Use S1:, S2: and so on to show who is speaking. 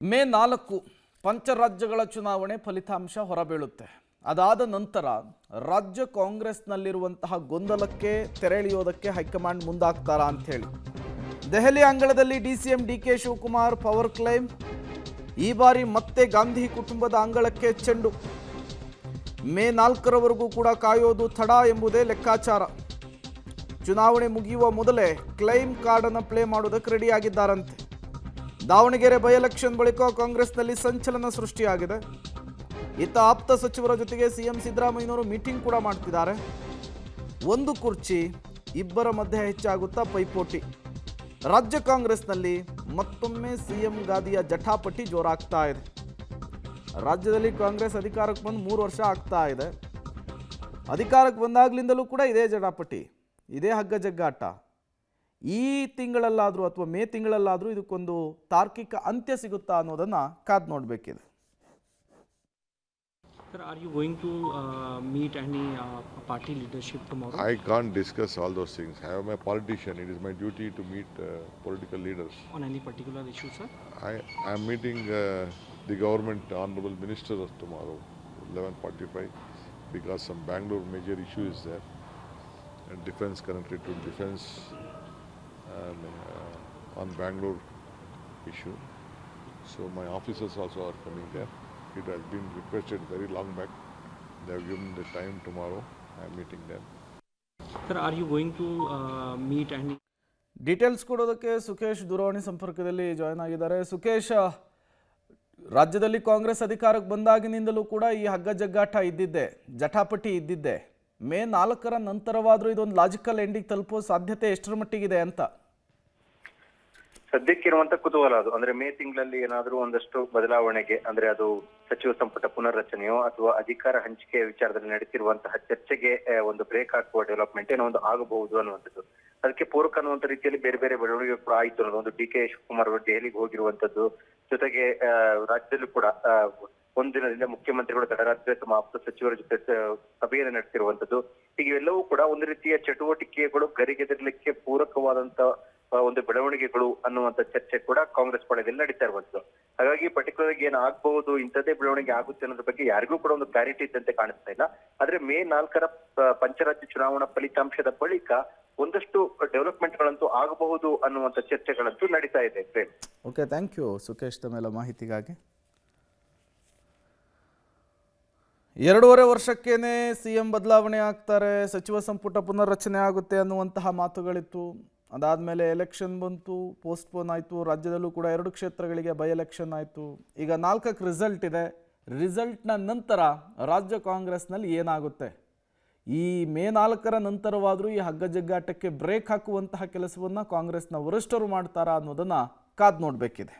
S1: ಮೇ 4 ಪಂಚರಾಜ್ಯಗಳ ಚುನಾವಣೆ ಫಲಿತಾಂಶ ಹೊರಬೀಳುತ್ತೆ. ಅದಾದ ನಂತರ ರಾಜ್ಯ ಕಾಂಗ್ರೆಸ್ನಲ್ಲಿರುವಂತಹ ಗೊಂದಲಕ್ಕೆ ತೆರೆಳಿಯೋದಕ್ಕೆ ಹೈಕಮಾಂಡ್ ಮುಂದಾಗ್ತಾರಾ ಅಂತ ಹೇಳಿ ದೆಹಲಿ ಅಂಗಳದಲ್ಲಿ DCM DK Shivakumar power claim. ಈ ಬಾರಿ ಮತ್ತೆ ಗಾಂಧಿ ಕುಟುಂಬದ ಅಂಗಳಕ್ಕೆ ಚೆಂಡು. ಮೇ 4ರವರೆಗೂ ಕೂಡ ಕಾಯೋದು ತಡ ಎಂಬುದೇ ಲೆಕ್ಕಾಚಾರ. ಚುನಾವಣೆ ಮುಗಿಯುವ ಮೊದಲೇ ಕ್ಲೈಮ್ ಕಾರ್ಡ್ ಅನ್ನು ಪ್ಲೇ ಮಾಡೋದಕ್ಕೆ ರೆಡಿಯಾಗಿದ್ದಾರಂತೆ. ದಾವಣಗೆರೆ ಬೈ ಎಲೆಕ್ಷನ್ ಬಳಿಕ ಕಾಂಗ್ರೆಸ್ನಲ್ಲಿ ಸಂಚಲನ ಸೃಷ್ಟಿಯಾಗಿದೆ. ಇತ್ತ ಆಪ್ತ ಸಚಿವರ ಜೊತೆಗೆ ಸಿಎಂ ಸಿದ್ದರಾಮಯ್ಯನವರು ಮೀಟಿಂಗ್ ಕೂಡ ಮಾಡ್ತಿದ್ದಾರೆ. ಒಂದು ಕುರ್ಚಿ ಇಬ್ಬರ ಮಧ್ಯೆ ಹೆಚ್ಚಾಗುತ್ತಾ ಪೈಪೋಟಿ. ರಾಜ್ಯ ಕಾಂಗ್ರೆಸ್ನಲ್ಲಿ ಮತ್ತೊಮ್ಮೆ ಸಿಎಂ ಗಾದಿಯ ಜಟಾಪಟಿ ಜೋರಾಗ್ತಾ ಇದೆ. ರಾಜ್ಯದಲ್ಲಿ ಕಾಂಗ್ರೆಸ್ ಅಧಿಕಾರಕ್ಕೆ ಬಂದು 3 ವರ್ಷ ಆಗ್ತಾ ಇದೆ. ಅಧಿಕಾರಕ್ಕೆ ಬಂದಾಗ್ಲಿಂದಲೂ ಕೂಡ ಇದೇ ಜಟಾಪಟಿ, ಇದೇ ಹಗ್ಗ ಜಗ್ಗಾಟ. ಈ ತಿಂಗಳಲ್ಲಾದರೂ ಅಥವಾ ಮೇ ತಿಂಗಳಲ್ಲಾದರೂ ಇದಕ್ಕೊಂದು ತಾರ್ಕಿಕ ಅಂತ್ಯ ಸಿಗುತ್ತಾ ಅನ್ನೋದನ್ನು ಕಾದು ನೋಡಬೇಕಿದೆ.
S2: Sir, are you going to meet any party leadership tomorrow?
S3: I can't discuss all those things. I am a politician. It is my duty to meet political leaders.
S2: On any particular issue, sir?
S3: I am meeting the government honorable minister tomorrow, 11:45, because some Bangalore major issue is there. And defense connected to defense and on Bangalore issue. So my officers also are coming there. It has been requested very long back. They have given the time tomorrow. I am meeting them.
S2: Sir, are you going to meet any?
S1: Details ಕೊಡೋದಕ್ಕೆ ಸುಖೇಶ್ ದೂರವಾಣಿ ಸಂಪರ್ಕದಲ್ಲಿ join ಆಗಿದ್ದಾರೆ. ಸುಖೇಶ್, ರಾಜ್ಯದಲ್ಲಿ ಕಾಂಗ್ರೆಸ್ ಅಧಿಕಾರಕ್ಕೆ ಬಂದಾಗಿನಿಂದಲೂ ಕೂಡ ಈ ಹಗ್ಗ ಜಗ್ಗಾಟ ಇದ್ದಿದ್ದೆ, ಜಟಾಪಟಿ ಇದ್ದಿದ್ದೆ. ಮೇ 4ರ ನಂತರವಾದರೂ ಇದೊಂದು ಲಾಜಿಕಲ್ ಎಂಡಿಗೆ ತಲುಪೋ ಸಾಧ್ಯತೆ ಎಷ್ಟರ ಮಟ್ಟಿಗಿದೆ ಅಂತ?
S4: ಸದ್ಯಕ್ಕಿರುವಂತ ಕುತೂಹಲ ಅದು. ಅಂದ್ರೆ ಮೇ ತಿಂಗಳಲ್ಲಿ ಏನಾದ್ರೂ ಒಂದಷ್ಟು ಬದಲಾವಣೆಗೆ, ಅಂದ್ರೆ ಅದು ಸಚಿವ ಸಂಪುಟ ಪುನರ್ರಚನೆಯೋ ಅಥವಾ ಅಧಿಕಾರ ಹಂಚಿಕೆ ವಿಚಾರದಲ್ಲಿ ನಡೆಸಿರುವಂತಹ ಚರ್ಚೆಗೆ ಒಂದು ಬ್ರೇಕ್ ಹಾಕುವ ಡೆವಲಪ್ಮೆಂಟ್ ಏನೋ ಒಂದು ಆಗಬಹುದು ಅನ್ನುವಂಥದ್ದು. ಅದಕ್ಕೆ ಪೂರಕ ಅನ್ನುವಂಥ ರೀತಿಯಲ್ಲಿ ಬೇರೆ ಬೇರೆ ಬೆಳವಣಿಗೆ ಕೂಡ ಆಯ್ತು ಅನ್ನೋದು. ಒಂದು ಡಿ.ಕೆ. ಶಿವಕುಮಾರ್ ಅವರು ದೆಹಲಿಗೆ ಹೋಗಿರುವಂತದ್ದು, ಜೊತೆಗೆ ರಾಜ್ಯದಲ್ಲೂ ಕೂಡ ಒಂದಿನದಿಂದ ಮುಖ್ಯಮಂತ್ರಿಗಳು ತಡರಾತ್ರಿ ತಮ್ಮ ಆಪ್ತ ಸಚಿವರ ಜೊತೆ ಸಭೆಯನ್ನು ನಡೆಸಿರುವಂತದ್ದು. ಈಗ ಇವೆಲ್ಲವೂ ಕೂಡ ಒಂದು ರೀತಿಯ ಚಟುವಟಿಕೆಗಳು ಗರಿಗೆದರ್ಲಿಕ್ಕೆ ಪೂರಕವಾದಂತ ಒಂದು ಬೆಳವಣಿಗೆಗಳು ಅನ್ನುವಂತ ಚರ್ಚೆ ಕೂಡ ಕಾಂಗ್ರೆಸ್ ಪಡೆಯಲ್ಲಿ ನಡೀತಾ ಇರುವಂತದ್ದು. ಹಾಗಾಗಿ ಪರ್ಟಿಕ್ಯುಲರ್ ಆಗಿ ಏನಾಗಬಹುದು, ಇಂಥದ್ದೇ ಬೆಳವಣಿಗೆ ಆಗುತ್ತೆ ಅನ್ನೋದ್ರ ಬಗ್ಗೆ ಯಾರಿಗೂ ಕೂಡ ಒಂದು ಕ್ಲಾರಿಟಿ ಇದ್ದಂತೆ ಕಾಣಿಸ್ತಾ ಇಲ್ಲ. ಆದ್ರೆ ಮೇ 4ರ ಪಂಚರಾಜ್ಯ ಚುನಾವಣಾ ಫಲಿತಾಂಶದ ಬಳಿಕ ಒಂದಷ್ಟು ಡೆವಲಪ್ಮೆಂಟ್ ಗಳಂತೂ ಆಗಬಹುದು ಅನ್ನುವಂತ ಚರ್ಚೆಗಳಂತೂ ನಡೀತಾ ಇದೆ. Prem,
S1: okay, thank you Sukhesh ತಮ್ಮೆಲ್ಲ ಮಾಹಿತಿಗಾಗಿ. 2.5 ವರ್ಷಕ್ಕೇನೆ ಸಿಎಂ ಬದಲಾವಣೆ ಆಗ್ತಾರೆ, ಸಚಿವ ಸಂಪುಟ ಪುನರ್ರಚನೆ ಆಗುತ್ತೆ ಅನ್ನುವಂತಹ ಮಾತುಗಳಿತ್ತು. ಅದಾದಮೇಲೆ ಎಲೆಕ್ಷನ್ ಬಂತು, ಪೋಸ್ಟ್ಪೋನ್ ಆಯಿತು. ರಾಜ್ಯದಲ್ಲೂ ಕೂಡ 2 ಕ್ಷೇತ್ರಗಳಿಗೆ ಬೈ ಎಲೆಕ್ಷನ್ ಆಯಿತು. ಈಗ 4ಕ್ಕೆ ರಿಸಲ್ಟ್ ಇದೆ. ರಿಸಲ್ಟ್ನ ನಂತರ ರಾಜ್ಯ ಕಾಂಗ್ರೆಸ್ನಲ್ಲಿ ಏನಾಗುತ್ತೆ? ಈ ಮೇ 4ರ ನಂತರವಾದರೂ ಈ ಹಗ್ಗ ಜಗ್ಗಾಟಕ್ಕೆ ಬ್ರೇಕ್ ಹಾಕುವಂತಹ ಕೆಲಸವನ್ನು ಕಾಂಗ್ರೆಸ್ನ ವರಿಷ್ಠರು ಮಾಡ್ತಾರಾ ಅನ್ನೋದನ್ನು ಕಾದು ನೋಡಬೇಕಿದೆ.